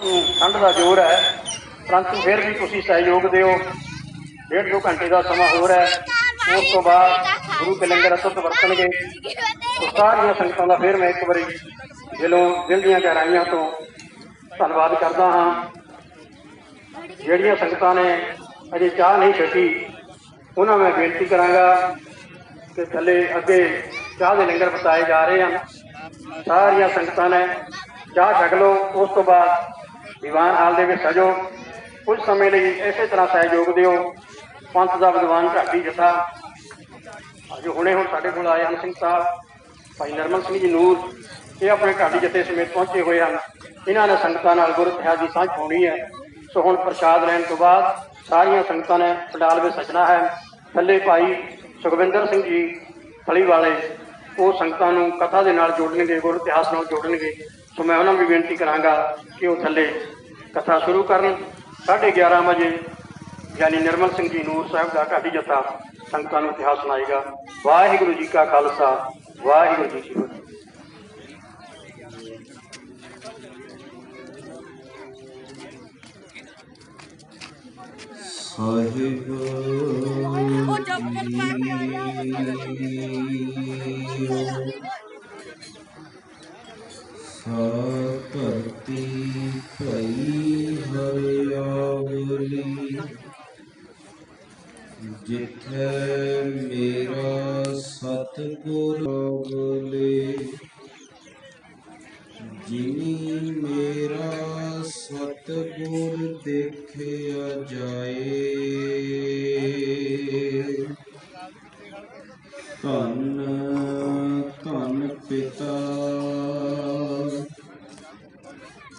ठंड का जोर है, परंतु फिर भी तुसीं सहयोग दिओ। 1.5-2 घंटे का समा होर है, उस तो बाद गुरु के लंगर अतुट वरतणगे। तो सारिया संगतां दा फिर मैं एक बारी दिल दीआं गहराइयां तो धन्नवाद करदा हाँ। जिहड़ियां संगतां ने अजे चाह नहीं छकी, उन्हां मैं बेनती करांगा कि थले अगे चाह के लंगर वरताए जा रहे हैं। सारिया संगतां ने चाह छक लो, उस तो बाद दीवान हाल दे विच सजो। कुछ समय लिए इस तरह सहयोग दिओ। पंथ का विद्वान ढाडी जथा जो हुणे हुण साडे कोल आए हैं, सिंह साहब भाई नरमल सिंह जी नूर, ये अपने ढाडी जथे समेत पहुंचे हुए हैं। इन्हों ने संगतां नाल गुर इतिहास की सांझ पाउणी है। सो हुण प्रसाद लैण तो बाद सारिया संगतां ने पंडाल में सजना है। थले भाई सुखविंदर सिंह जी थली वाले वो संगतां नूं कथा दे नाल जोड़नगे, गुर इतिहास नाल जोड़नगे। सो मैं उन्होंने भी बेनती करांगा कि वो थले कथा शुरू करन। 11:30 बजे यानी निर्मल सिंह जी नूर साहब का ढाडी जथा संगतां नूं इतिहास सुनाएगा। वाहिगुरू जी का खालसा, वाहिगुरू जी की फतेह। धरती भई हरियावली, जिथे मेरा सतगुर बोले। जिनी मेरा सतगुर देखिया जाए, धन धन पिता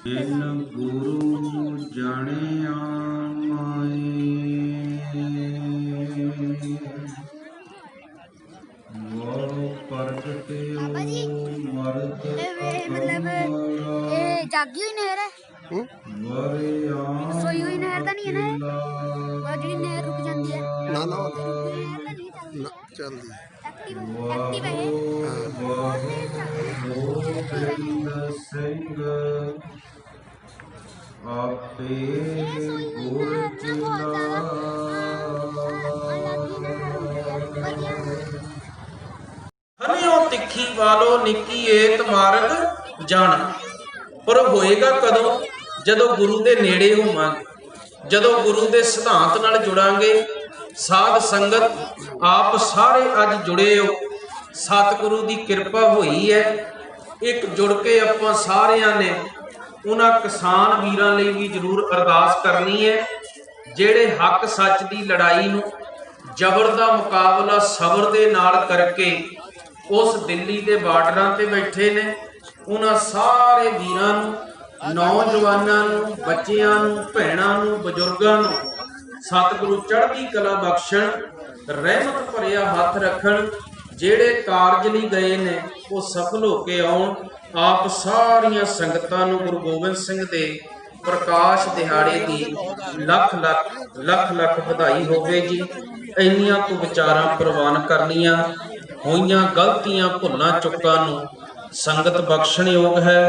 इन गुरु जानिया माए। वो प्रगटियो मर्द जागी हुई नहर है, सोई हुई नहर तो नहीं है ना, वो जी नहर रुक जाती है ना ना चलती एक्टिव है। सिंह आपे गुर हनियो तिखी वालो निकी एत मार्ग जाना। पर होएगा कदों? जदों गुरु दे नेड़े होवांगे, जदों गुरु दे सिद्धांत नाल जुड़ांगे। साध संगत आप सारे अज जुड़े हो, सतगुरु दी किरपा हुई है। एक जुड़ के आपां सारियां ने उन्हां किसान वीरां लई भी जरूर अरदास करनी है, जेड़े हक सच दी लड़ाई नूं जबर दा मुकाबला सबर दे नाल करके उस दिल्ली के बार्डरां ते बैठे ने। उन्हां सारे वीरां नूं, नौजवानां नूं, बच्चियां नूं, भैणां नूं, बजुर्गां नूं सतगुरु चढ़दी कला बख्शण, रहमत भरिया हथ रखण। जेड़े कारज लई गए ने वो सफल होके आउण। आप सारियां संगतां नूं गुरु गोबिंद सिंह दे प्रकाश दिहाड़े की लख लख लख लख बधाई होवे जी। इन्नियां तो विचारां प्रवान करनियां होइयां गलतियां भुल्लां चुक्कां नूं संगत बख्शण योग है।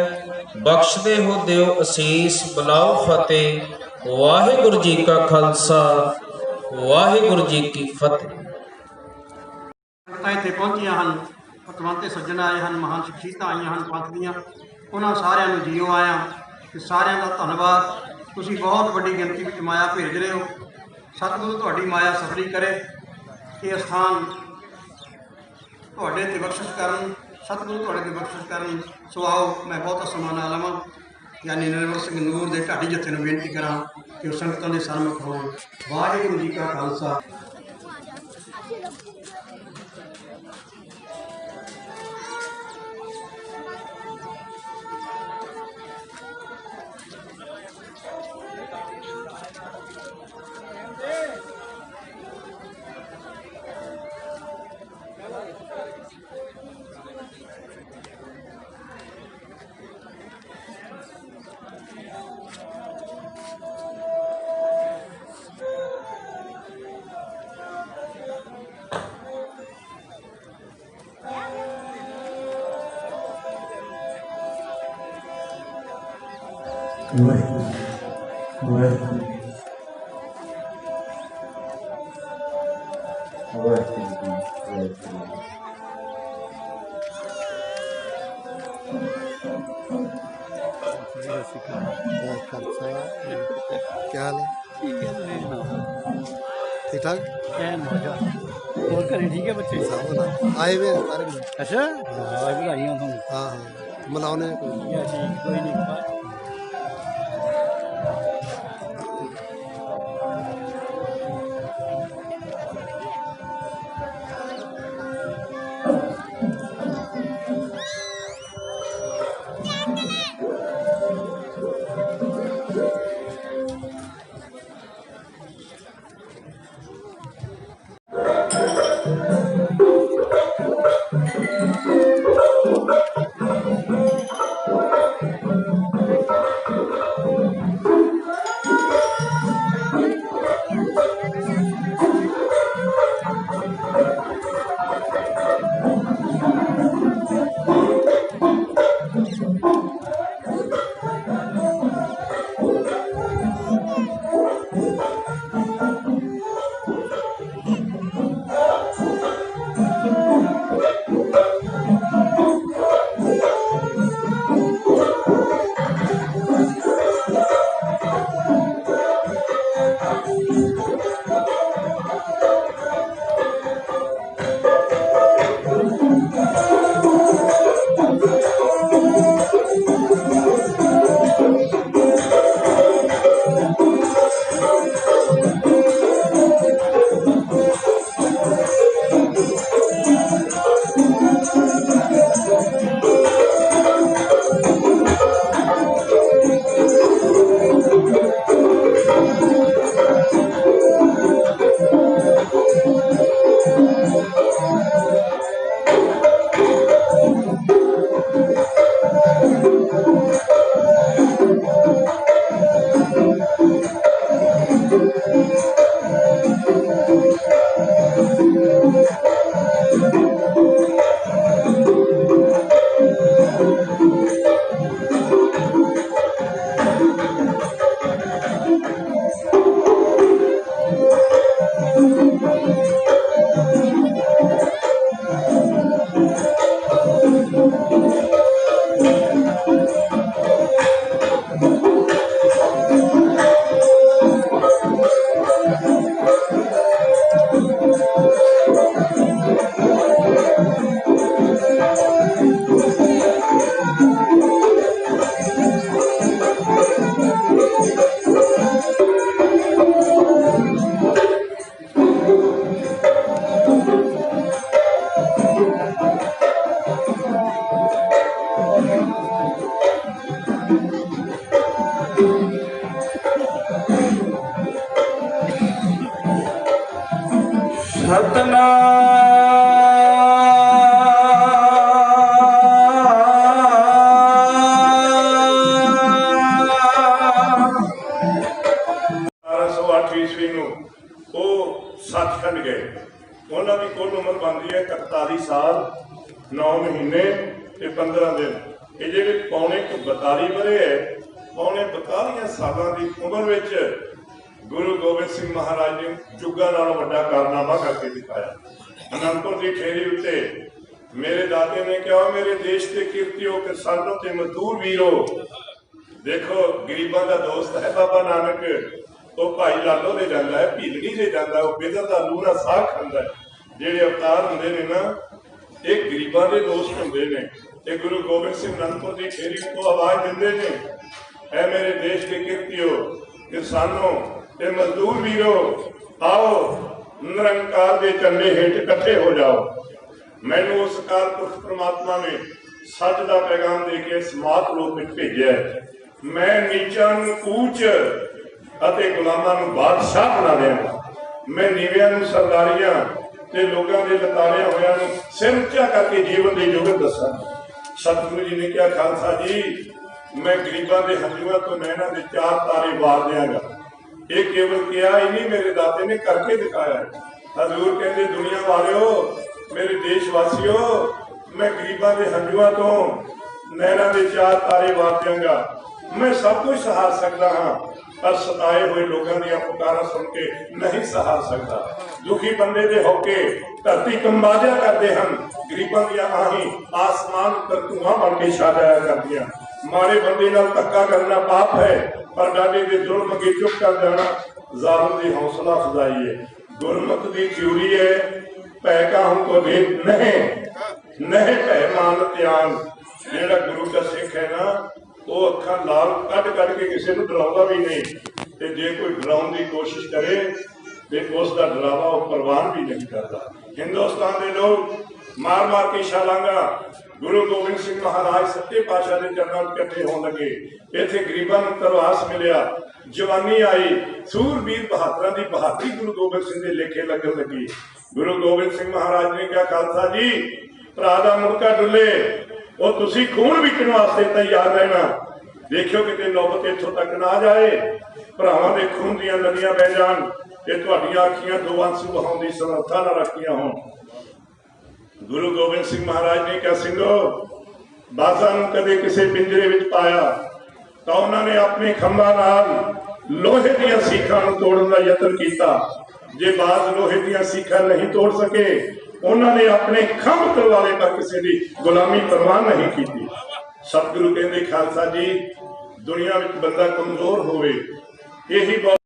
बख्शदे हो दिओ असीस, बुलाओ फतेह। वाहिगुरू जी का खालसा, वाहिगुरू जी की फतेह। इत्थे पहुंचिया हैं, पतवंते सज्जन आए हैं, महान शख्सियतां आईयां हैं पंथ दीआं। उन्हां सारिआं नूं जीओ आया ते सारिआं दा धन्नवाद। तुसीं बहुत वड्डी गिनती विच माया भेज रहे हो। सतगुरु तुहाडी माया सफली करे। ये स्थान तुहाडे ते बख्शिश करन, सतगुरु तुहाडे ते बख्शिश करन। सो आओ मैं बहुता समा ना लवां, यानी निर्मल सिंह नूर दे ढाडी जत्थे नूं बेनती करां कि वो संगतां दे सन्मुख होण। वाहिगुरू जी का खालसा। क्या हाल है? ठीक ठाक? ਹੋਰ ਘਰੇ ਠੀਕ ਹੈ ਬੱਚੇ? सब बना आए हुए हैं सारे लोग। ਅੱਛਾ ਵਧਾਈਆਂ ਤੁਹਾਨੂੰ। हाँ हाँ मनाने कोई ਯਾ ਠੀਕ ਕੋਈ ਨਹੀਂ। ਈਸਵੀ ਨੂੰ ਉਹ ਸੱਚਖੰਡ ਗਏ। ਉਹਨਾਂ ਦੀ ਕੁੱਲ ਉਮਰ ਬਣਦੀ ਹੈ 41 ਸਾਲ 9 ਮਹੀਨੇ ਤੇ 15 ਦਿਨ। ਇਹ ਜਿਹੜੇ ਪੌਣੇ 42 ਵਰੇ ਹੈ, ਪੌਣੇ 42 ਸਾਲਾਂ ਦੀ ਉਮਰ ਵਿੱਚ ਗੁਰੂ ਗੋਬਿੰਦ ਸਿੰਘ ਮਹਾਰਾਜ ਨੇ ਜੁੱਗਾਂ ਨਾਲੋਂ ਵੱਡਾ ਕਾਰਨਾਮਾ ਕਰਕੇ ਦਿਖਾਇਆ। ਅਨੰਦਪੁਰ ਦੀ ਠੇਰੀ ਉੱਤੇ ਮੇਰੇ ਦਾਦੇ ਨੇ ਕਿਹਾ, ਮੇਰੇ ਦੇਸ਼ ਦੇ ਕਿਰਤੀਓ, ਕਿਸਾਨੋਂ ਤੇ ਮਜ਼ਦੂਰ ਵੀਰੋ, ਦੇਖੋ ਗਰੀਬਾਂ ਦਾ ਦੋਸਤ ਹੈ ਬਾਬਾ ਨਾਨਕ। ਉਹ ਭਾਈ ਲਾਲੋ ਦੇ ਜਾਂਦਾ ਹੈ, ਭੀਲੜੀ ਦੇ ਜਾਂਦਾ, ਉਹ ਬਿਦਰ ਦਾ ਲੂਣਾ ਸਾਗ ਖਾਂਦਾ। ਜਿਹੜੇ ਅਵਤਾਰ ਹੁੰਦੇ ਨੇ ਨਾ, ਇਹ ਗਰੀਬਾਂ ਦੇ ਦੋਸਤ ਹੁੰਦੇ ਨੇ। ਤੇ ਗੁਰੂ ਗੋਬਿੰਦ ਸਿੰਘ ਅਨੰਦਪੁਰ ਦੀ ਠੇਰੀ ਤੋਂ ਆਵਾਜ਼ ਦਿੰਦੇ ਨੇ, ਐ ਮੇਰੇ ਦੇਸ਼ ਦੇ ਕਿਰਤੀਓ, ਕਿਸਾਨੋਂ ਤੇ ਮਜ਼ਦੂਰ ਵੀਰੋ, ਆਓ ਨਿਰੰਕਾਰ ਦੇ ਝੰਡੇ ਹੇਠ ਇਕੱਠੇ ਹੋ ਜਾਓ। ਮੈਨੂੰ ਉਸ ਅਕਾਲ ਪੁਰਖ ਪ੍ਰਮਾਤਮਾ ਨੇ ਸੱਚ ਦਾ ਪੈਗਾਮ ਦੇ ਕੇ ਇਸ ਮਾਤ ਰੂਪ ਵਿੱਚ ਭੇਜਿਆ। ਮੈਂ ਨੀਚਾਂ ਨੂੰ ਊਚ ਅਤੇ ਗੁਲਾਮਾਂ ਨੂੰ ਬਾਦਸ਼ਾਹ ਬਣਾ ਦਿਆਂਗਾ। ਮੈਂ ਨੀਵਿਆਂ ਨੂੰ ਸਰਦਾਰੀਆਂ ਤੇ ਲੋਕਾਂ ਦੇ ਲਤਾੜਿਆਂ ਹੋਇਆਂ ਨੂੰ ਸਿਰ ਉੱਚਾ ਕਰਕੇ ਜੀਵਨ ਦੀ ਜੁਗਤ ਦੱਸਾਂਗਾ। ਸਤਿਗੁਰੂ ਜੀ ਨੇ ਕਿਹਾ, ਖਾਲਸਾ ਜੀ, ਮੈਂ ਗਰੀਬਾਂ ਦੇ ਹੰਝੂਆਂ ਤੋਂ ਨੈਣਾਂ ਦੇ 4 ਤਾਰੇ ਵਾਰ ਦਿਆਂਗਾ। ਇਹ ਕੇਵਲ ਕਿਹਾ ਹੀ ਨਹੀਂ, ਮੇਰੇ ਦਾਦੇ ਨੇ ਕਰਕੇ ਦਿਖਾਇਆ। ਹਜ਼ੂਰ ਕਹਿੰਦੇ, ਦੁਨੀਆ ਵਾਲਿਓ, ਮੇਰੇ ਦੇਸ਼ ਵਾਸੀਓ, ਮੈਂ ਗਰੀਬਾਂ ਦੇ ਹੰਝੂਆਂ ਤੋਂ ਨੈਣਾਂ ਦੇ 4 ਤਾਰੇ ਵਾਰ ਦਿਆਂਗਾ। मैं सब कुछ सहार सकता हाँ, पर सताए हुए लोगों दी पुकारा सुन के नहीं सहार सकता। दुखी बंदे दे होके धरती कंबाजा करते हैं, गरीबों दी आही आसमान पर धुआं बन के छा जाया करदियां। माड़े बंदे नाल धक्का करना पाप है, पर डाडे दे जुल्म अगे चुप कर जाना जालिम दी हौसला अफजाई है। गुरमत दी थ्योरी है, पै काहू को भेद नहीं नहीं पै मान त्यान। जेड़ा गुरु का सिख है ना, वो अखा लाल कट कट के किसी को डराउंदा भी नहीं, ते जे कोई डराउन की कोशिश करे तो उसका डरावा वो परवान भी नहीं करता। हिंदुस्तान के लोग मार मार के छलांगा गुरु गोबिंद सिंह महाराज सच्चे पातशाह के चरणों में इकट्ठे होने लगे। इत्थे गरीबां नूं तरवास मिलिया, जवानी आई, सूरबीर बहादुरां दी बहादुरी गुरु गोबिंद सिंह के लेखे लगन लगी। गुरु गोबिंद सिंह महाराज ने कहा, खालसा जी भरा दा मुड़का डुले, और तुसी खून विकण वास्ते तैयार रहना। देखियो किते नौबत इत्थों तक ना जाए, भरावां दे खून दीयां नदियां बह जान ते तुहाडीआं अखीआं दो आंसू बहाउण दी समर्था ना रखियां होण। गुरु गोबिंद सिंह महाराज ने कहा, सिंघो बाजां नूं कदे किसे पिंजरे विच पाया तां उन्हां ने अपने खंभां नाल लोहे दीयां सीखां नूं तोड़न दा यतन कीता। जे बाज लोहे दीयां सीखां नहीं तोड़ सके, उन्होंने अपने खंभ तलवारे पर किसी की गुलामी परवान नहीं की। सतगुरु कहते, खालसा जी दुनिया में बंदा कमजोर होवे यही बहुत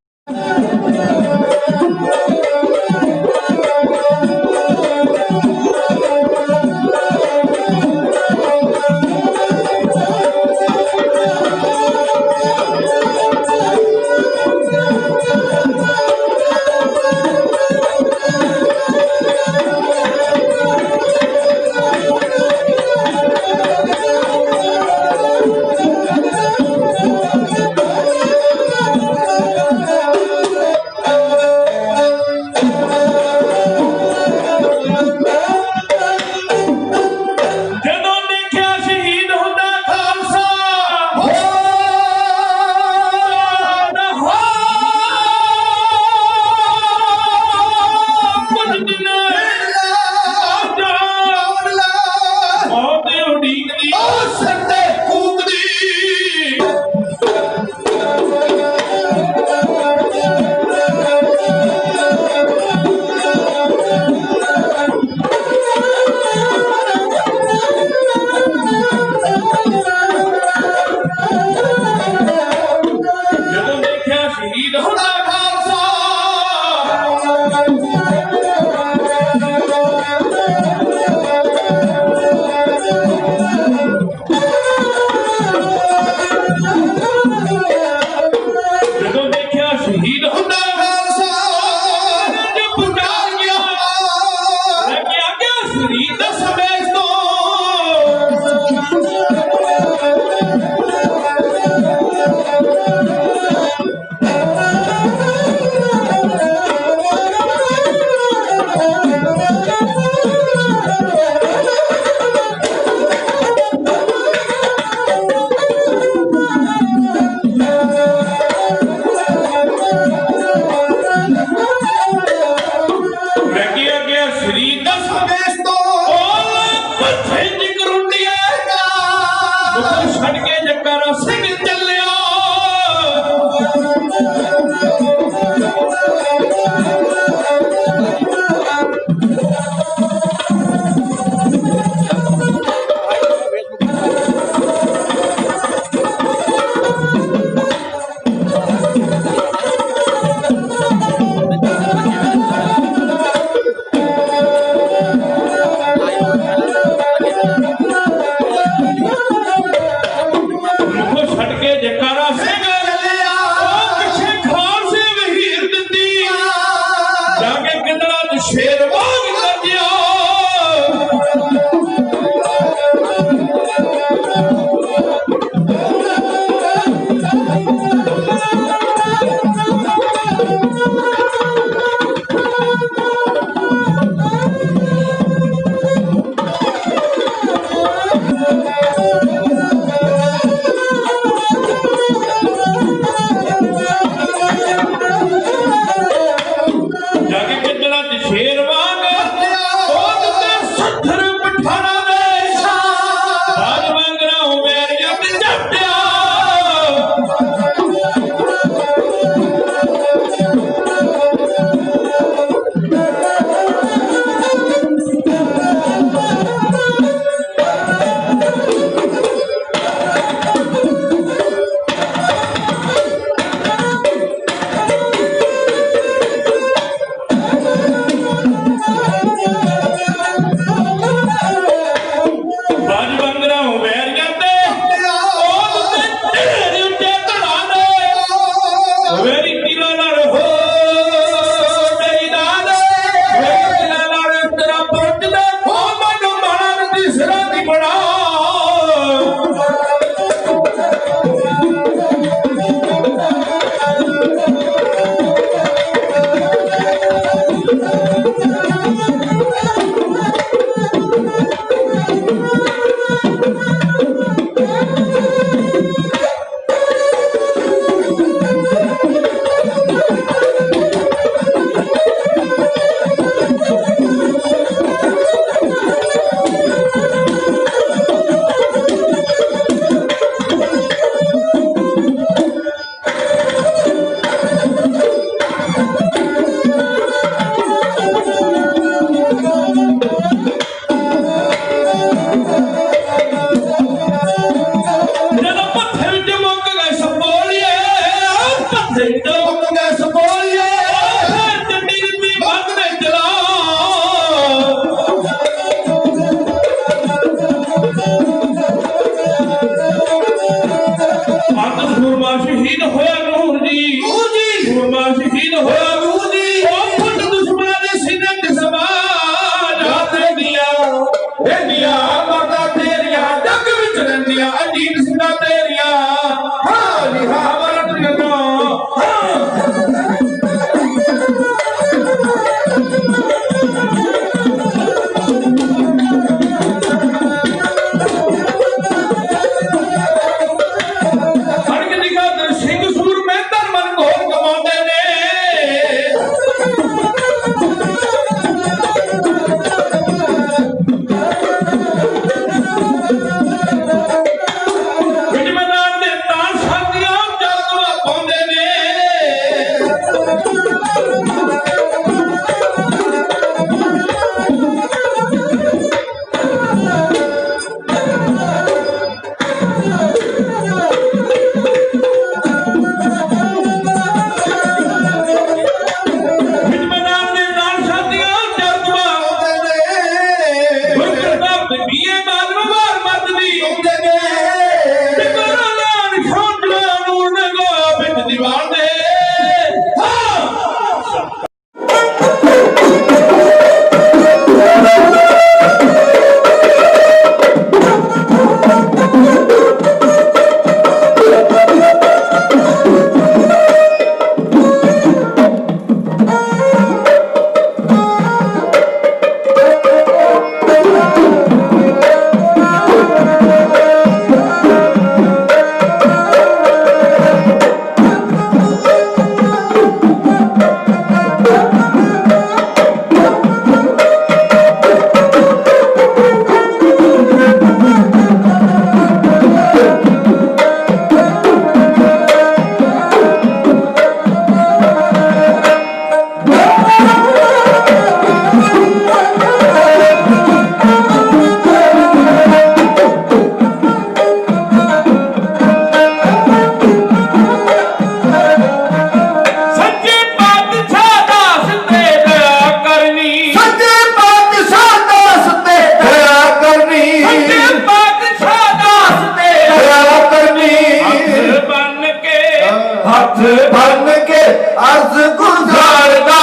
ਹੁੰਦੇ ਨੇ ਗੁਰੂ ਖੋਟਲਾ ਨੂੰ ਨਗਾ ਬਿੰਦ ਦੀਵਾਨੇ ਹੱਥ ਬੰਨ ਕੇ ਅਰਜ਼ ਗੁਜ਼ਾਰਦਾ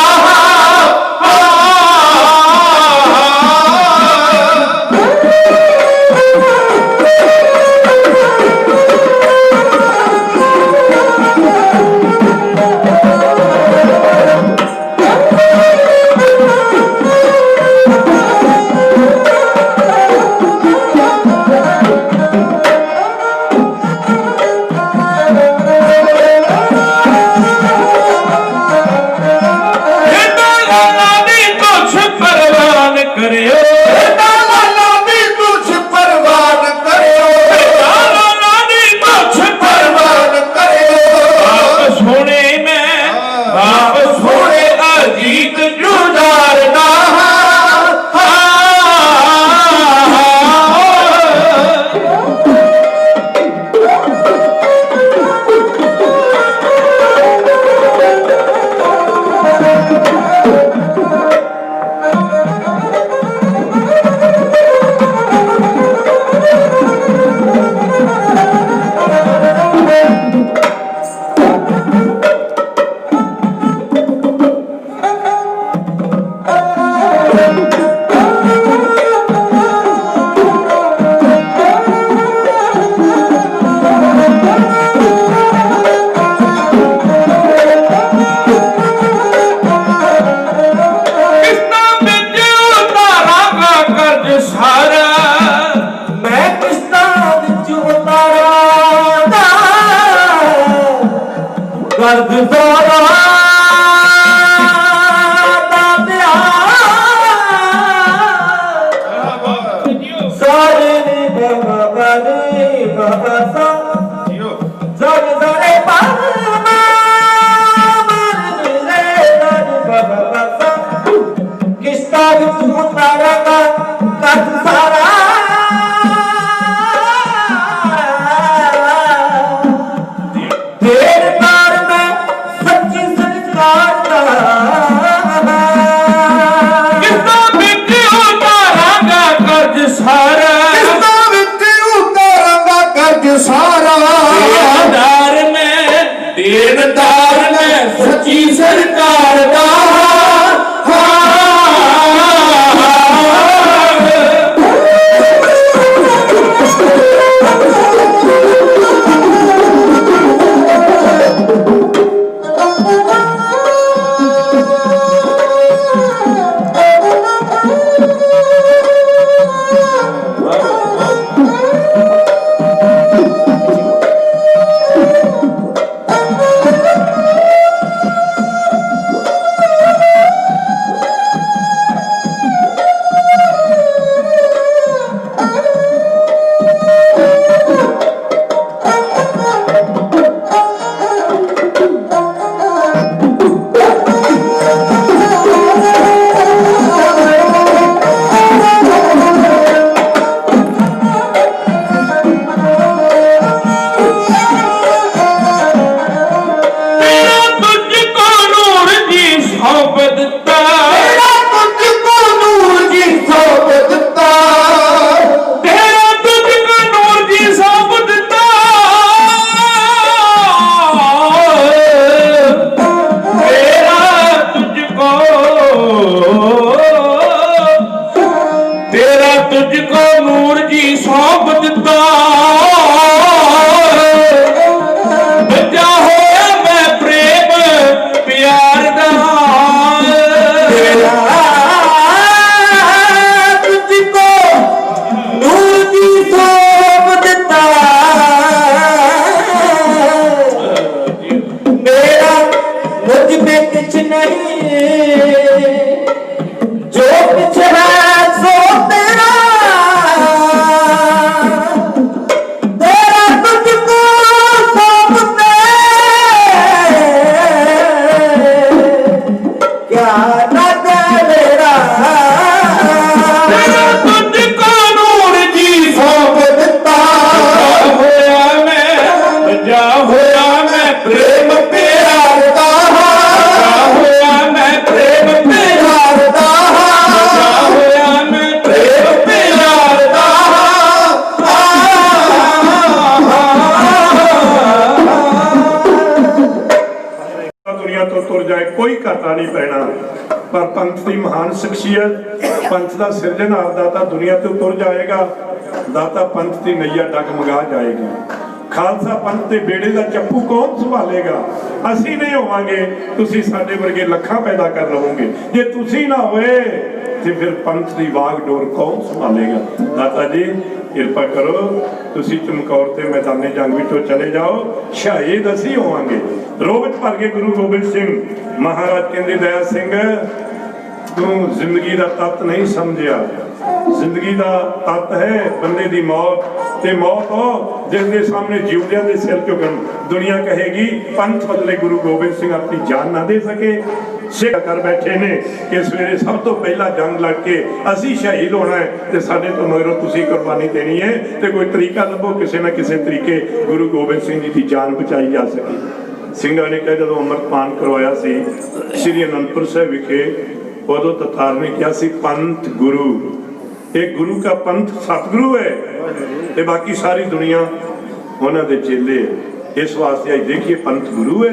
ਘਾਟਾ ਨਹੀਂ ਪੈਣਾ। ਪਰ ਪੰਥ ਦੀ ਮਹਾਨ ਸ਼ਖਸੀਅਤ, ਪੰਥ ਦਾ ਸਿਰਜਣਹਾਰ ਦਾਤਾ ਦੁਨੀਆ ਤੋਂ ਤੁਰ ਜਾਏਗਾ। ਦਾਤਾ ਪੰਥ ਦੀ ਨਈਆ ਡਗਮਗਾ ਜਾਏਗੀ। ਖਾਲਸਾ ਪੰਥ ਦੇ ਬੇੜੇ ਦਾ ਚੱਪੂ ਕੌਣ ਸੰਭਾਲੇਗਾ? ਅਸੀਂ ਨਹੀਂ ਹੋਵਾਂਗੇ, ਤੁਸੀਂ ਸਾਡੇ ਵਰਗੇ ਲੱਖਾਂ ਪੈਦਾ ਕਰ ਲਵੋਗੇ। ਜੇ ਤੁਸੀਂ ਨਾ ਹੋਏ ਤੇ ਫਿਰ ਪੰਥ ਦੀ ਵਾਗਡੋਰ ਕੌਣ ਸੰਭਾਲੇਗਾ? ਦਾਤਾ ਜੀ ਕਿਰਪਾ ਕਰੋ, ਤੁਸੀਂ ਚਮਕੌਰ ਤੇ ਮੈਦਾਨੇ ਜੰਗ ਵਿੱਚੋਂ ਚਲੇ ਜਾਓ, ਸ਼ਹੀਦ ਅਸੀਂ ਹੋਵਾਂਗੇ। ਰੋਹ ਵਿੱਚ ਭਰ ਕੇ ਗੁਰੂ ਗੋਬਿੰਦ ਸਿੰਘ ਮਹਾਰਾਜ ਕਹਿੰਦੇ, ਦਇਆ ਸਿੰਘ ਤੂੰ ਜ਼ਿੰਦਗੀ ਦਾ ਤੱਤ ਨਹੀਂ ਸਮਝਿਆ। ਜ਼ਿੰਦਗੀ ਦਾ ਤੱਤ ਹੈ ਬੰਦੇ ਦੀ ਮੌਤ, ਤੇ ਮੌਤ ਉਹ ਜਿਸ ਦੇ ਸਾਹਮਣੇ ਜਿਉਂਦਿਆਂ ਦੇ ਸਿਰ ਝੁਕਣ। ਦੁਨੀਆ ਕਹੇਗੀ ਪੰਥ ਬਦਲੇ ਗੁਰੂ ਗੋਬਿੰਦ ਸਿੰਘ ਆਪਣੀ ਜਾਨ ਨਾ ਦੇ ਸਕੇ। ਸਿੱਖ ਕਰ ਬੈਠੇ ਨੇ ਕਿ ਸਵੇਰੇ ਸਭ ਤੋਂ ਪਹਿਲਾਂ ਜੰਗ ਲੜ ਕੇ ਅਸੀਂ ਸ਼ਹੀਦ ਹੋਣਾ ਹੈ ਤੇ ਸਾਡੇ ਤੋਂ ਮਗਰੋਂ ਤੁਸੀਂ ਕੁਰਬਾਨੀ ਦੇਣੀ ਹੈ, ਤੇ ਕੋਈ ਤਰੀਕਾ ਲੱਭੋ ਕਿਸੇ ਨਾ ਕਿਸੇ ਤਰੀਕੇ ਗੁਰੂ ਗੋਬਿੰਦ ਸਿੰਘ ਜੀ ਦੀ ਜਾਨ ਬਚਾਈ ਜਾ ਸਕੇ। ਸਿੰਘਾਂ ਨੇ ਕਿਹਾ ਜਦੋਂ ਅੰਮ੍ਰਿਤਪਾਨ ਕਰਵਾਇਆ ਸੀ ਸ੍ਰੀ ਅਨੰਦਪੁਰ ਸਾਹਿਬ ਵਿਖੇ, ਉਦੋਂ ਤਤਾਰ ਨੇ ਕਿਹਾ ਸੀ ਪੰਥ ਗੁਰੂ, ਇਹ ਗੁਰੂ का पंथ सतगुरु है ਤੇ ਬਾਕੀ ਸਾਰੀ ਦੁਨੀਆ ਉਹਨਾਂ ਦੇ ਚੇਲੇ। ਇਸ ਵਾਸਤੇ ਅੱਜ ਦੇਖੀਏ ਪੰਥ ਗੁਰੂ ਹੈ,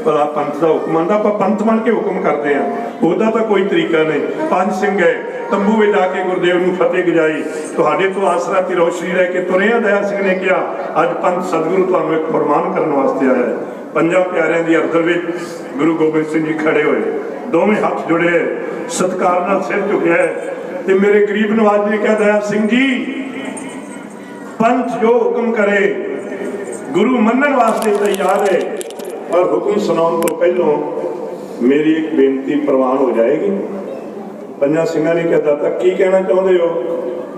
ਭਲਾ ਪੰਥ ਦਾ ਹੁਕਮ ਆਂਦਾ, ਆਪਾਂ ਪੰਥ ਬਣ ਕੇ ਹੁਕਮ ਕਰਦੇ ਆ, ਉਹਦਾ ਤਾਂ ਕੋਈ ਤਰੀਕਾ ਨਹੀਂ। ਪੰਜ ਸਿੰਘ ਹੈ, ਤੰਬੂ ਵਿੱਚ ਜਾ ਕੇ ਗੁਰਦੇਵ ਨੂੰ ਫਤਿਹ ਗਜਾਈ, ਤੁਹਾਡੇ ਤੋਂ ਆਸਰਾ ਤੇ ਰੋਸ਼ਨੀ ਰਹਿ ਕੇ ਤੁਰਿਆ। ਦਇਆ ਸਿੰਘ ਨੇ ਕਿਹਾ ਅੱਜ ਪੰਥ ਸਤਿਗੁਰੂ ਤੁਹਾਨੂੰ ਇੱਕ ਫਰਮਾਨ ਕਰਨ ਵਾਸਤੇ ਆਇਆ ਹੈ। ਪੰਜਾਂ ਪਿਆਰਿਆਂ ਦੀ ਅਰਦਲ ਵਿੱਚ ਗੁਰੂ ਗੋਬਿੰਦ ਸਿੰਘ ਜੀ ਖੜੇ ਹੋਏ, ਦੋਵੇਂ ਹੱਥ ਜੁੜੇ, ਸਤਿਕਾਰ ਨਾਲ ਸਿਰ ਝੁਕਿਆ ਤੇ ਮੇਰੇ ਗਰੀਬ ਨਵਾਜ ਨੇ ਕਿਹਾ, ਦਇਆ ਸਿੰਘ ਜੀ ਪੰਥ ਜੋ ਹੁਕਮ ਕਰੇ ਗੁਰੂ ਮੰਨਣ ਵਾਸਤੇ ਤਿਆਰ ਹੈ, ਪਰ ਹੁਕਮ ਸੁਣਾਉਣ ਤੋਂ ਪਹਿਲਾਂ ਮੇਰੀ ਇੱਕ ਬੇਨਤੀ ਪ੍ਰਵਾਨ ਹੋ ਜਾਏਗੀ। ਪੰਜਾਂ ਸਿੰਘਾਂ ਨੇ ਕਿਹਾ, ਦਾਤਾ ਕੀ ਕਹਿਣਾ ਚਾਹੁੰਦੇ ਹੋ?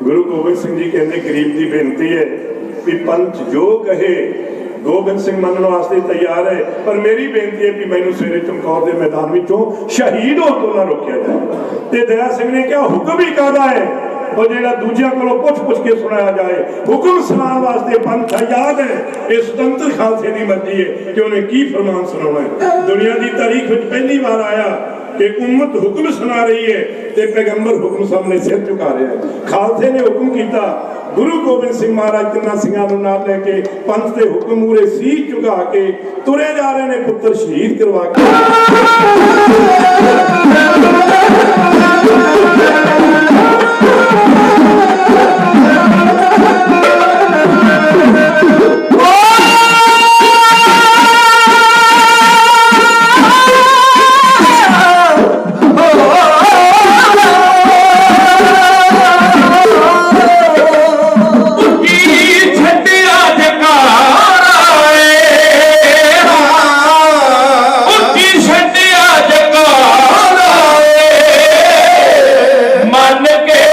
ਗੁਰੂ ਗੋਬਿੰਦ ਸਿੰਘ ਜੀ ਕਹਿੰਦੇ, ਗਰੀਬ ਦੀ ਬੇਨਤੀ ਹੈ ਵੀ ਪੰਥ ਜੋ ਕਹੇ ਗੋਬਿੰਦ ਸਿੰਘ ਮੰਨਣ ਵਾਸਤੇ ਤਿਆਰ ਹੈ, ਪਰ ਮੇਰੀ ਬੇਨਤੀ ਹੈ ਕਿ ਮੈਨੂੰ ਸਵੇਰੇ ਚਮਕੌਰ ਦੇ ਮੈਦਾਨ ਵਿੱਚੋਂ ਸ਼ਹੀਦ ਹੋਣ ਤੋਂ ਨਾ ਰੋਕਿਆ ਜਾਏ। ਤੇ ਦਇਆ ਸਿੰਘ ਨੇ ਕਿਹਾ, ਹੁਕਮ ਹੀ ਕਾਹਦਾ ਹੈ? ਉਹ ਜਿਹੜਾ ਦੂਜਿਆਂ ਕੋਲੋਂ ਪੁੱਛ ਕੇ ਸੁਣਾਇਆ ਜਾਏ। ਹੁਕਮ ਸੁਣਾਉਣ ਵਾਸਤੇ ਪੰਥ ਆਜ਼ਾਦ ਹੈ, ਇਹ ਸੁਤੰਤਰ ਖਾਲਸੇ ਦੀ ਮਰਜ਼ੀ ਹੈ ਕਿ ਉਹਨੇ ਕੀ ਫਰਮਾਨ ਸੁਣਾਉਣਾ ਹੈ। ਦੁਨੀਆ ਦੀ ਤਾਰੀਖ ਵਿੱਚ ਪਹਿਲੀ ਵਾਰ ਆਇਆ ਕਿ ਉਮਤ ਹੁਕਮ ਸੁਣਾ ਰਹੀ ਹੈ ਤੇ ਪੈਗੰਬਰ ਹੁਕਮ ਸਾਹਮਣੇ ਸਿਰ ਝੁਕਾ ਰਿਹਾ ਹੈ। ਖਾਲਸੇ ਨੇ ਹੁਕਮ ਕੀਤਾ, ਗੁਰੂ ਗੋਬਿੰਦ ਸਿੰਘ ਮਹਾਰਾਜ ਤਿੰਨਾਂ ਸਿੰਘਾਂ ਨੂੰ ਨਾਲ ਲੈ ਕੇ ਪੰਥ ਦੇ ਹੁਕਮ ਮੂਹਰੇ ਸੀਸ ਝੁਕਾ ਕੇ ਤੁਰੇ ਜਾ ਰਹੇ ਨੇ, ਪੁੱਤਰ ਸ਼ਹੀਦ ਕਰਵਾ ਕੇ। मन के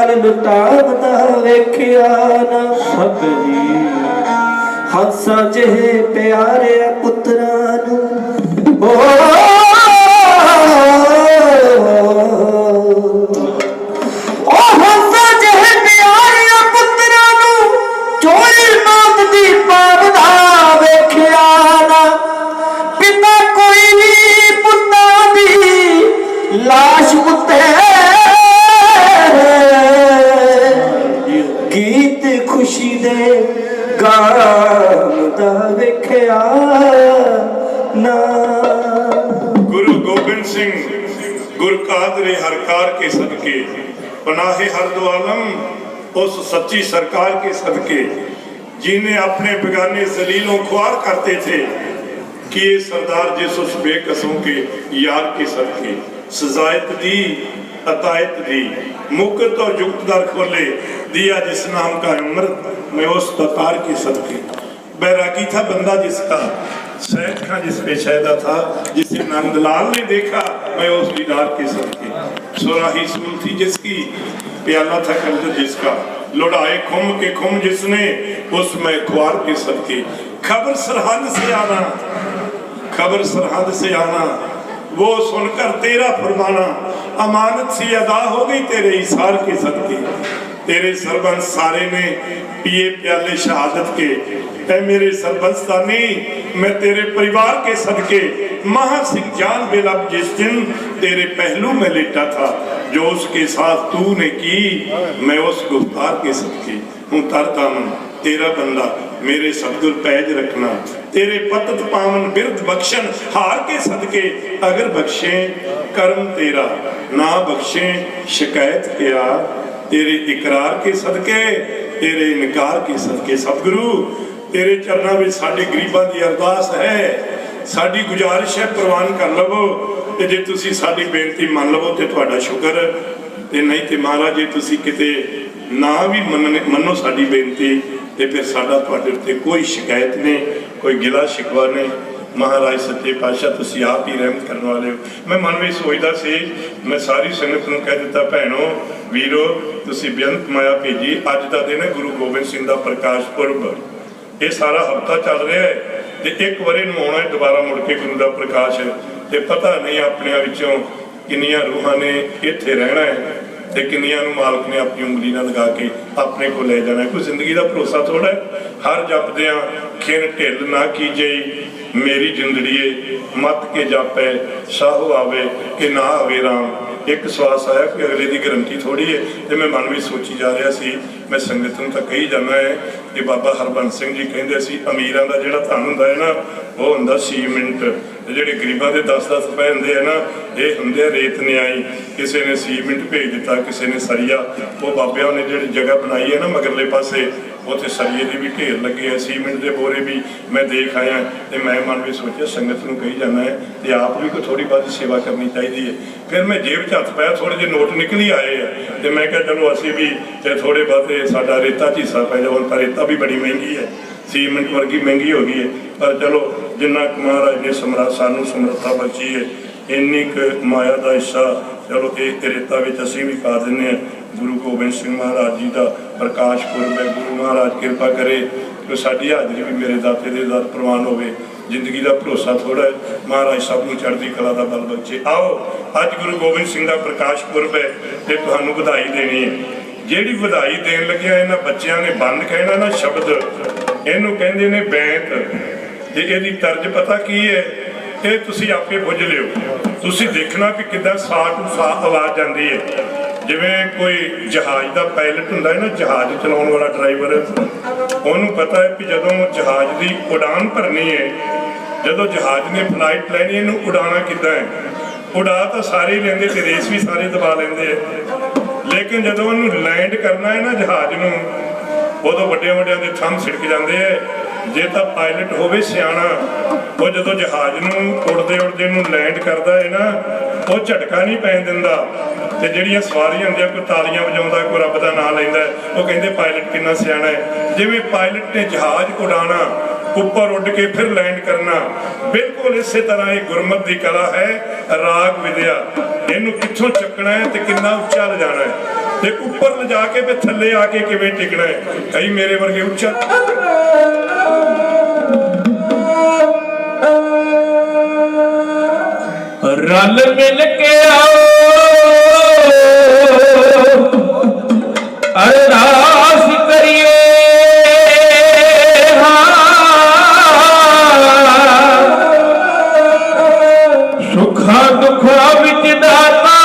ਨਾਲ ਲੁਟਾਉਂਦਾ ਵੇਖਿਆ ਨਾ ਸਭ ਜੀ ਹੰਸਾਂ ਜਿਹੇ ਪਿਆਰਿਆ ਪੁੱਤਰਾਂ ਨੂੰ ਉਹ ਹੰਸਾਂ ਜਿਹੇ ਪਿਆਰਿਆ ਪੁੱਤਰਾਂ ਨੂੰ ਚੋਰੀ ਮੌਤ ਦੀ ਪਾਵਦਾ ਵੇਖਿਆ ਨਾ ਪਿਤਾ ਕੋਈ ਨੀ ਪੁੱਤਾਂ ਦੀ ਲਾਸ਼ ਉੱਤੇ ਗੀਤ ਖੁਸ਼ੀ ਦੇ ਗਾਉਂਦਾ ਵੇਖਿਆ ਨਾ। गुरु गोबिंद सिंह गुर कादरे हरकार के सदके पनाहे हर दो आलम उस सच्ची सरकार के सदके जिन्हें अपने बेगाने जलीलों ख्वार करते थे कि ये सरदार जिस उस बेकसों के यार के सदके सजायत दी अतायत दी मुकत और जुगतदार खोले दिया जिस नाम का अमृत मैं उस ततार के सदके बैरागी था बंदा जिसका सैद खां जिस पे शैदा था जिसे नंदलाल ने देखा मैं उस दीदार के सदके सुराही सूल थी जिसकी प्याला था कंजर जिसका लुढ़ाए खुम के खुम जिसने उसमें ख्वार के सदके खबर सरहद से आना खबर सरहद से आना वो सुनकर तेरा फरमाना अमानत सी अदा हो गई तेरे इशार के सदके तेरे सरबंस सारे ने पिए प्याले शहादत के ऐ मेरे सरबंसतानी मैं तेरे परिवार के सदके महा सिंह जान बेलब जिस दिन तेरे पहलू में लेटा था जो उसके साथ तूने की मैं उस गुफ्तार के सदके हूँ तरतामन तेरा बंदा मेरे सदगुर पैज रखना तेरे पतत पावन बिरद बख्शन हार के सदके अगर बख्शे कर्म तेरा ना बख्शे शिकायत क्या तेरे इकरार के सदके तेरे इनकार के सदके सतगुरु तेरे चरणों में साडे गरीबां दी अरदास है साडी गुजारिश है प्रवान कर लवो ते जे तुसी साडी बेनती मान लवो ते तुहाडा शुक्र ते नहीं ते महाराज जे तुसी किते ना भी मनो साडी बेनती ते फिर साडा तुहाडे उत्ते कोई शिकायत नहीं कोई गिला शिकवा नहीं महाराज सच्चे पातशाह तुसी आप ही रहमत करने वाले हो। मैं मन में सोचदा सी मैं सारी संगत नूं कह दिता भैणो वीरो तुसी बेअंत माया भेजी अज दा दिन है गुरु गोबिंद सिंह दा प्रकाश पुरब ये सारा हफ्ता चल रहा है ते एक बारे नूं आउणा है दोबारा मुड़ के गुरु दा प्रकाश ते पता नहीं अपने विचों किन्नियां रूहां ने इत्थे रहना है ते किन्नियां नूं मालक ने अपनी उंगली नाल लगा के अपने को ले जाना है। कोई जिंदगी का भरोसा थोड़ा है हर जपदियां खिन ढिल ना कीजे मेरी जिंदड़ीए मत के जापे साहो आवे कि ना आवे राम एक सवास आया कोई अगले की गारंटी थोड़ी है तो मैं मन में सोची जा रहा सी मैं संगत नूं तां कही जाना है कि बाबा हरबंस सिंह जी कहंदे सी अमीरां दा जिहड़ा धन हुंदा है ना वो हुंदा सीमेंट ਜਿਹੜੇ ਗਰੀਬਾਂ ਦੇ 10-10 ਰੁਪਏ ਹੁੰਦੇ ਆ ਨਾ ਇਹ ਹੁੰਦੇ ਆ ਰੇਤ ਨਿਆਈ ਕਿਸੇ ਨੇ ਸੀਮਿੰਟ ਭੇਜ ਦਿੱਤਾ ਕਿਸੇ ਨੇ ਸਰੀਆ ਉਹ ਬਾਬਿਆਂ ਨੇ ਜਿਹੜੀ ਜਗ੍ਹਾ ਬਣਾਈ ਹੈ ਨਾ ਮਗਰਲੇ ਪਾਸੇ ਉੱਥੇ ਸਰੀਏ ਦੇ ਵੀ ਢੇਰ ਲੱਗੇ ਆ ਸੀਮਿੰਟ ਦੇ ਬੋਰੇ ਵੀ ਮੈਂ ਦੇਖ ਆਇਆ ਤੇ ਮੈਂ ਮਨ ਵਿੱਚ ਸੋਚਿਆ ਸੰਗਤ ਨੂੰ ਕਹੀ ਜਾਣਾ ਹੈ ਤੇ ਆਪ ਵੀ ਕੋਈ ਥੋੜੀ ਬਹੁਤੀ ਸੇਵਾ ਕਰਨੀ ਚਾਹੀਦੀ ਹੈ। ਫਿਰ ਮੈਂ ਜੇਬ 'ਚ ਹੱਥ ਪਾਇਆ ਥੋੜੇ ਜਿਹੇ ਨੋਟ ਨਿਕਲ ਆਏ ਆ ਤੇ ਮੈਂ ਕਿਹਾ ਚਲੋ ਅਸੀਂ ਵੀ ਤੇ ਥੋੜੇ ਬਹੁਤੇ ਸਾਡਾ ਰੇਤਾ ਝੀਸਾ ਪੈ ਜਾ ਹੁਣ ਤਾਂ ਰੇਤਾ ਵੀ ਬੜੀ ਮਹਿੰਗੀ ਹੈ सीमेंट वर्गी महंगी हो गई है पर चलो जिन्ना महाराज ने सानू समर्था बची है इन्नी क माया का हिस्सा चलो ये रेता में असी भी पा दें गुरु गोबिंद सिंह महाराज जी का प्रकाश पुरब है गुरु महाराज कृपा करे कि साड़ी हाजरी भी मेरे दाते दे दर प्रवान होवे जिंदगी का भरोसा थोड़ा है महाराज सब नूं चढ़दी कला का बल बख्शे। आओ अज गुरु गोबिंद सिंह का प्रकाश पुरब है तो तुहानूं बधाई देनी है ਜਿਹੜੀ ਵਧਾਈ ਦੇਣ ਲੱਗਿਆ ਇਹਨਾਂ ਬੱਚਿਆਂ ਨੇ ਬੰਦ ਕਹਿਣਾ ਨਾ ਸ਼ਬਦ ਇਹਨੂੰ ਕਹਿੰਦੇ ਨੇ ਬੈਂਤ ਤੇ ਇਹਦੀ ਤਰਜ ਪਤਾ ਕੀ ਹੈ ਇਹ ਤੁਸੀਂ ਆਪੇ ਬੁੱਝ ਲਿਓ ਤੁਸੀਂ ਦੇਖਣਾ ਵੀ ਕਿੱਦਾਂ ਸਾਹ ਨੂੰ ਸਾਹ ਆਵਾਜ਼ ਜਾਂਦੀ ਹੈ ਜਿਵੇਂ ਕੋਈ ਜਹਾਜ਼ ਦਾ ਪਾਇਲਟ ਹੁੰਦਾ ਹੈ ਨਾ ਜਹਾਜ਼ ਚਲਾਉਣ ਵਾਲਾ ਡਰਾਈਵਰ ਉਹਨੂੰ ਪਤਾ ਹੈ ਕਿ ਜਦੋਂ ਜਹਾਜ਼ ਦੀ ਉਡਾਨ ਭਰਨੀ ਹੈ ਜਦੋਂ ਜਹਾਜ਼ ਨੇ ਫਲਾਈਟ ਲੈਣੀ ਇਹਨੂੰ ਉਡਾਣਾ ਕਿੱਦਾਂ ਹੈ ਉਡਾ ਤਾਂ ਸਾਰੇ ਲੈਂਦੇ ਤੇ ਰੇਸ ਵੀ ਸਾਰੇ ਦਬਾ ਲੈਂਦੇ ਆ लेकिन जो उन्होंने लैंड करना है ना जहाज में उदों वड्डिया वड्डिया के थंम छिड़क जाते हैं जे तो पायलट होवे सियाणा वो जो जहाज में उड़ते उड़ते लैंड करता है ना वो झटका नहीं पैन दिंदा ते जिहड़ियां सवारियां होंदियां कोई तालियां वजाउंदा कोई रब दा नाम लैंदा वो कहंदे पायलट किन्ना सियाणा है जिवें पायलट ने जहाज उड़ाना ऊपर उड़ के फिर लैंड करना बिल्कुल इस तरह ये गुरमत की कला है राग विद्या इनू कित्थों चकना है तो कितना उच्चा ले जाना है ਤੇ ਉੱਪਰ ਲਿਜਾ ਕੇ ਤੇ ਥੱਲੇ ਆ ਕੇ ਕਿਵੇਂ ਟਿਕਣਾ ਹੈ। ਕਈ ਮੇਰੇ ਵਰਗੇ ਉੱਚਾ रल मिल के आओ अरदास करिए सुखा दुखा विच दाता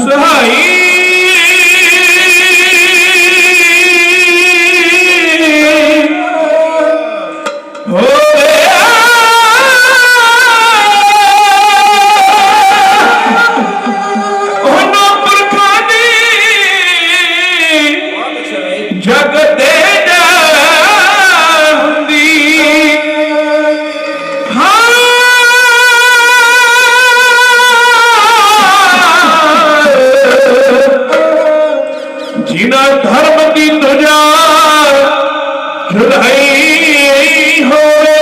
सहाई जग दे जिना धर्म की तुझा जुदाई होवे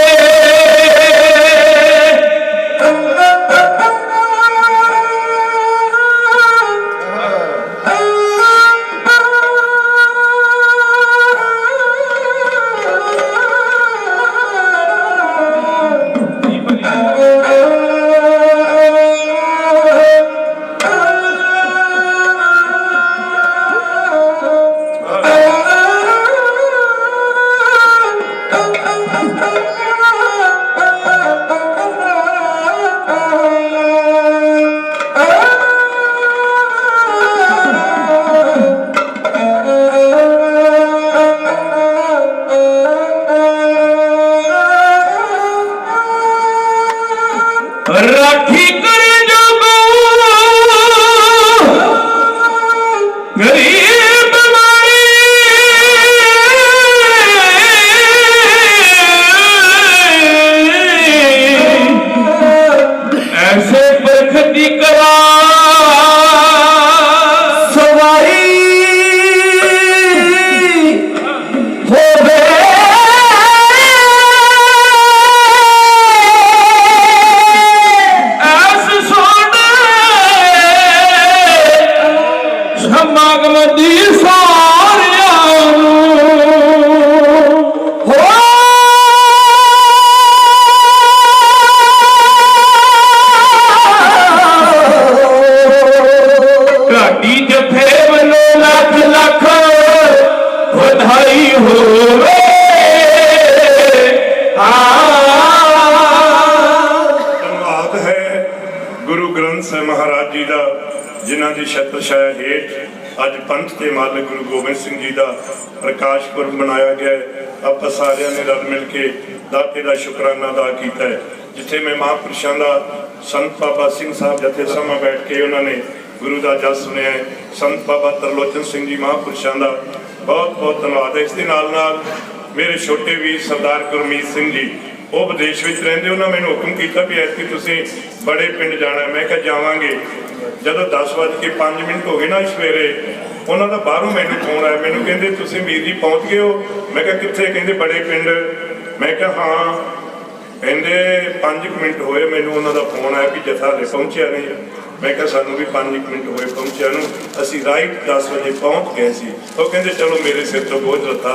राखी करे जो गरीब माई ऐसे बरखती करा सवाई हो समागम दी सारियां हो घाटी जफे वनो लख लख बधाई होवे ਧੰਨਵਾਦ ਹੈ ਗੁਰੂ ਗ੍ਰੰਥ ਸਾਹਿਬ ਮਹਾਰਾਜ ਜੀ ਦਾ, ਜਿਨ੍ਹਾਂ ਦੀ ਛਤਰਛਾਇਆ ਹੇਠ ਅੱਜ ਪੰਥ ਦੇ ਮਾਲਕ ਗੁਰੂ ਗੋਬਿੰਦ ਸਿੰਘ ਜੀ ਦਾ ਪ੍ਰਕਾਸ਼ ਪੁਰਬ ਮਨਾਇਆ ਗਿਆ ਹੈ। ਆਪਾਂ ਸਾਰਿਆਂ ਨੇ ਰਲ ਮਿਲ ਕੇ ਦਾਤੇ ਦਾ ਸ਼ੁਕਰਾਨਾ ਅਦਾ ਕੀਤਾ ਹੈ। ਜਿੱਥੇ ਮੈਂ ਮਹਾਂਪੁਰਸ਼ਾਂ ਦਾ ਸੰਤ ਬਾਬਾ ਸਿੰਘ ਸਾਹਿਬ ਜਥੇ ਸਮਾਂ ਬੈਠ ਕੇ ਉਹਨਾਂ ਨੇ ਗੁਰੂ ਦਾ ਜਸ ਸੁਣਿਆ ਹੈ। ਸੰਤ ਬਾਬਾ ਤਰਲੋਚਨ ਸਿੰਘ ਜੀ ਮਹਾਂਪੁਰਸ਼ਾਂ ਦਾ ਬਹੁਤ ਬਹੁਤ ਧੰਨਵਾਦ ਹੈ। ਇਸ ਦੇ ਨਾਲ ਨਾਲ ਮੇਰੇ ਛੋਟੇ ਵੀਰ ਸਰਦਾਰ ਗੁਰਮੀਤ ਸਿੰਘ ਜੀ, ਉਹ ਵਿਦੇਸ਼ ਵਿੱਚ ਰਹਿੰਦੇ, ਉਹਨਾਂ ਮੈਨੂੰ ਹੁਕਮ ਕੀਤਾ ਵੀ ਐਤਕੀ ਤੁਸੀਂ ਬੜੇ ਪਿੰਡ ਜਾਣਾ। ਮੈਂ ਕਿਹਾ ਜਾਵਾਂਗੇ। ਜਦੋਂ 10:05 ਹੋ ਗਏ ਨਾ ਸਵੇਰੇ, ਉਹਨਾਂ ਦਾ ਬਾਹਰੋਂ ਮੈਨੂੰ ਫੋਨ ਆਇਆ। ਮੈਨੂੰ ਕਹਿੰਦੇ ਤੁਸੀਂ ਵੀਰ ਜੀ ਪਹੁੰਚ ਗਏ ਹੋ? ਮੈਂ ਕਿਹਾ ਕਿੱਥੇ? ਕਹਿੰਦੇ ਬੜੇ ਪਿੰਡ। ਮੈਂ ਕਿਹਾ ਹਾਂ। ਕਹਿੰਦੇ 5 ਮਿੰਟ ਹੋਏ ਮੈਨੂੰ ਉਹਨਾਂ ਦਾ ਫੋਨ ਆਇਆ ਵੀ ਜਥਾ ਹਲੇ ਪਹੁੰਚਿਆ ਨਹੀਂ। ਮੈਂ ਕਿਹਾ ਸਾਨੂੰ ਵੀ 5 ਮਿੰਟ ਹੋਏ ਪਹੁੰਚਿਆ ਨੂੰ, ਅਸੀਂ ਰਾਈਟ 10 ਵਜੇ ਪਹੁੰਚ ਗਏ ਸੀ। ਉਹ ਕਹਿੰਦੇ ਚਲੋ ਮੇਰੇ ਸਿਰ ਤੋਂ ਬੋਝ ਲੱਥਾ।